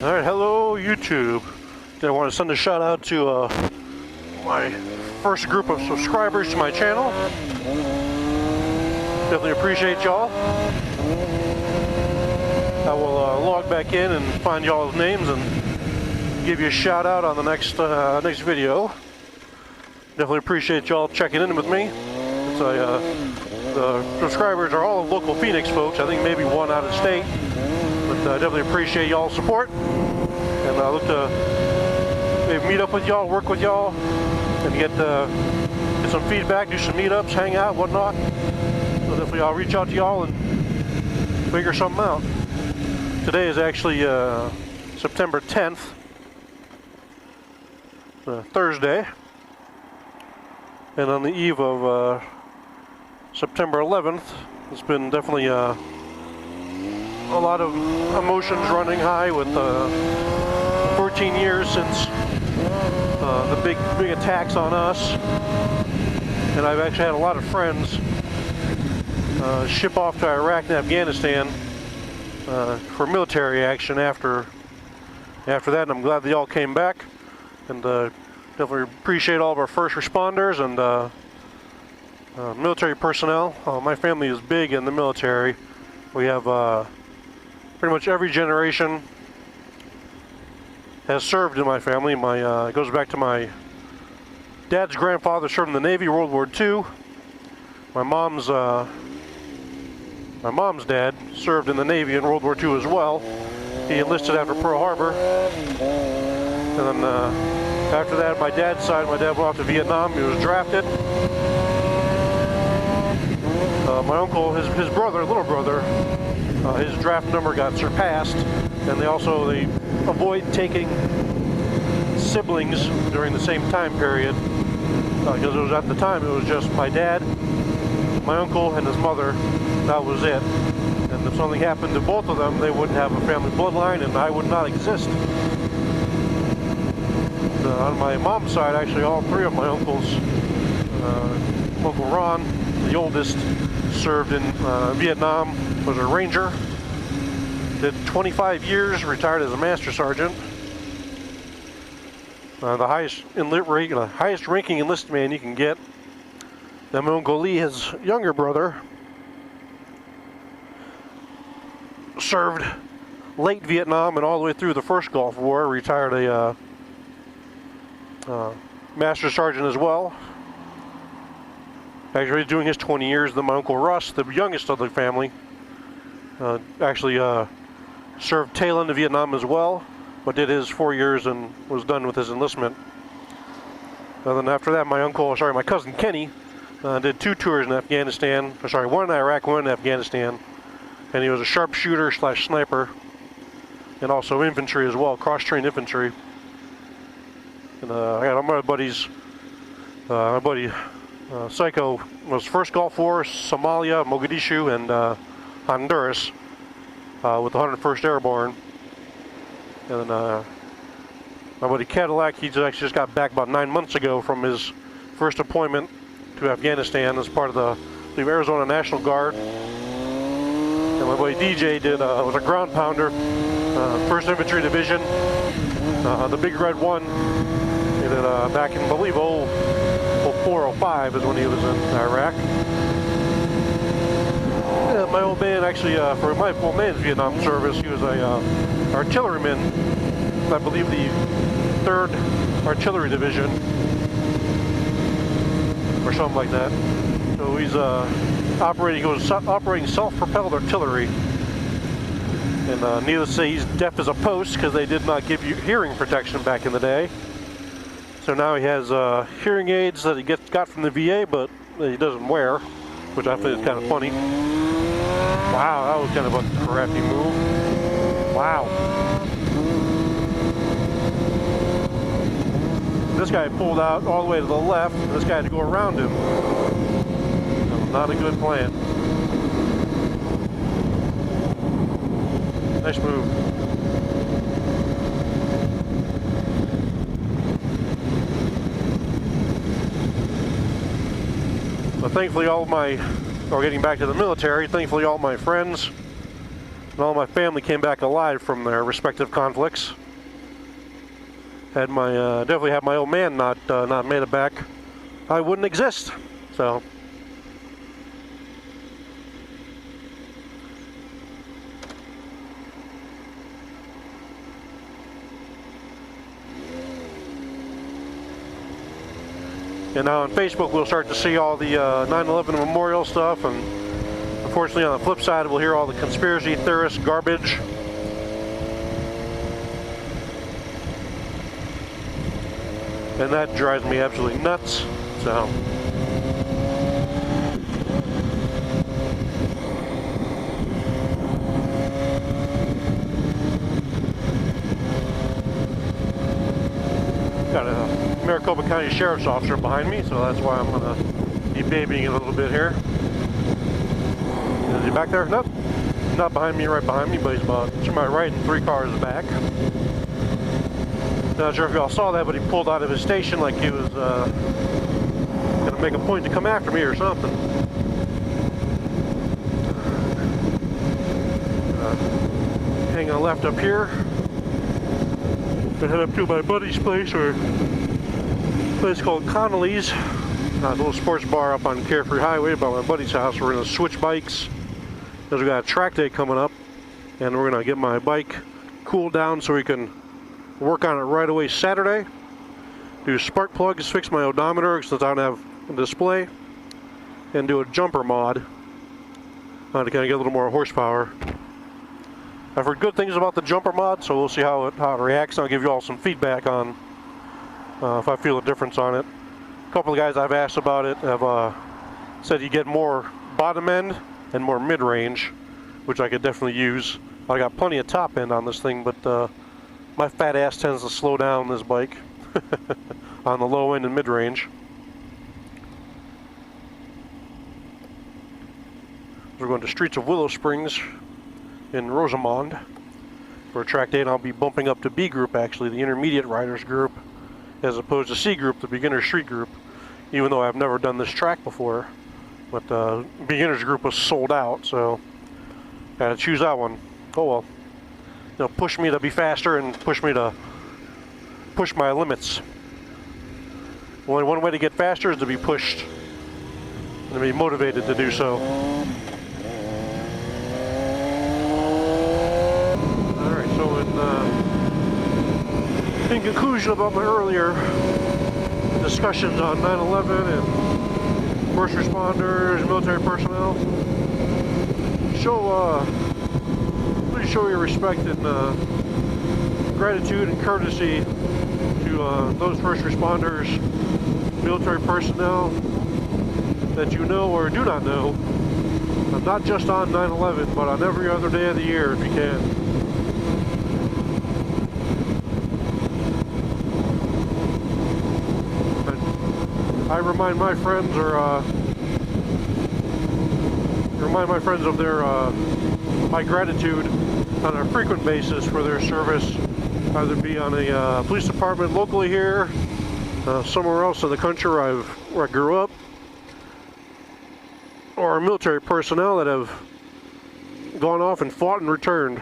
Alright, hello YouTube. I want to send a shout out to my first group of subscribers to my channel. Definitely appreciate y'all. I will log back in and find y'all's names and give you a shout out on the next video. Definitely appreciate y'all checking in with me. The subscribers are all local Phoenix folks. I think maybe one out of state. But I definitely appreciate y'all's support. And I look to maybe meet up with y'all, work with y'all, and get some feedback, do some meetups, hang out, whatnot. So definitely I'll reach out to y'all and figure something out. Today is actually September 10th, Thursday. And on the eve of September 11th, it's been definitely a lot of emotions running high with 14 years since the big attacks on us. And I've actually had a lot of friends ship off to Iraq and Afghanistan for military action after that, and I'm glad they all came back. And definitely appreciate all of our first responders and military personnel. My family is big in the military. We have pretty much every generation has served in my family. It goes back to my dad's grandfather served in the Navy, World War II. My mom's dad served in the Navy in World War II as well. He enlisted after Pearl Harbor. And then after that, my dad's side, my dad went off to Vietnam. He was drafted. My uncle, his brother, little brother, his draft number got surpassed, and they avoid taking siblings during the same time period, because it was at the time it was just my dad, my uncle, and his mother. That was it. And if something happened to both of them, they wouldn't have a family bloodline, and I would not exist. On my mom's side, actually, all three of my uncles, Uncle Ron, the oldest, served in Vietnam, was a ranger, did 25 years, retired as a master sergeant. The highest ranking enlisted man you can get. Then my Uncle Lee, his younger brother, served late Vietnam and all the way through the first Gulf War, retired a master sergeant as well. Actually, he's doing his 20 years. Then my Uncle Russ, the youngest of the family, actually served tail end of Vietnam as well, but did his 4 years and was done with his enlistment. And then after that, my cousin Kenny did 2 tours in Afghanistan. One in Iraq, one in Afghanistan. And he was a sharpshooter / sniper, and also infantry as well, cross-trained infantry. And I got my buddies, my buddy Psycho was first Gulf War, Somalia, Mogadishu, and Honduras with the 101st Airborne. And then my buddy Cadillac, he actually just got back about 9 months ago from his first deployment to Afghanistan as part of the Arizona National Guard. And my buddy DJ was a ground pounder, 1st Infantry Division, the Big Red One. He did back in, I believe, 04, 05 is when he was in Iraq. Yeah, my old man actually, for my old man's Vietnam service, he was a artilleryman, I believe the 3rd Artillery Division, or something like that. So he's operating self-propelled artillery. And needless to say, he's deaf as a post because they did not give you hearing protection back in the day. So now he has hearing aids that he got from the VA, but he doesn't wear, which I think is kind of funny. Wow, that was kind of a crappy move. Wow. This guy pulled out all the way to the left, and this guy had to go around him. Not a good plan. Nice move. But thankfully getting back to the military, thankfully all my friends And all my family came back alive from their respective conflicts. Had my definitely had my old man not made it back, I wouldn't exist. So. And now on Facebook, we'll start to see all the 9/11 memorial stuff, and unfortunately, on the flip side, we'll hear all the conspiracy theorist garbage. And that drives me absolutely nuts. So. Got a Maricopa County Sheriff's Officer behind me, so that's why I'm going to be babying it a little bit here. Is he back there? Nope. Not behind me, right behind me, but he's about to my right and 3 cars back. Not sure if y'all saw that, but he pulled out of his station like he was going to make a point to come after me or something. Hang a left up here. Gonna head up to my buddy's place, or a place called Connolly's. A little sports bar up on Carefree Highway by my buddy's house. We're gonna switch bikes because we got a track day coming up, and we're gonna get my bike cooled down so we can work on it right away Saturday. Do spark plugs, fix my odometer since I don't have a display, and do a jumper mod to kind of get a little more horsepower. I've heard good things about the jumper mod, so we'll see how it reacts. I'll give you all some feedback on if I feel a difference on it. A couple of guys I've asked about it have said you get more bottom end and more mid-range, which I could definitely use. I got plenty of top end on this thing, but my fat ass tends to slow down this bike on the low end and mid-range. We're going to Streets of Willow Springs in Rosamond for a track day, and I'll be bumping up to B group, actually, the intermediate riders group, as opposed to C group, the beginner street group, even though I've never done this track before. But the beginners group was sold out, so gotta choose that one. Oh well. They'll push me to be faster and push me to push my limits. Only one way to get faster is to be pushed and to be motivated to do so. In conclusion about my earlier discussions on 9/11 and first responders, military personnel, please show your respect and gratitude and courtesy to those first responders, military personnel that you know or do not know, not just on 9/11, but on every other day of the year if you can. I remind my friends, of their my gratitude on a frequent basis for their service, either be on a police department locally here, somewhere else in the country where I grew up, or military personnel that have gone off and fought and returned.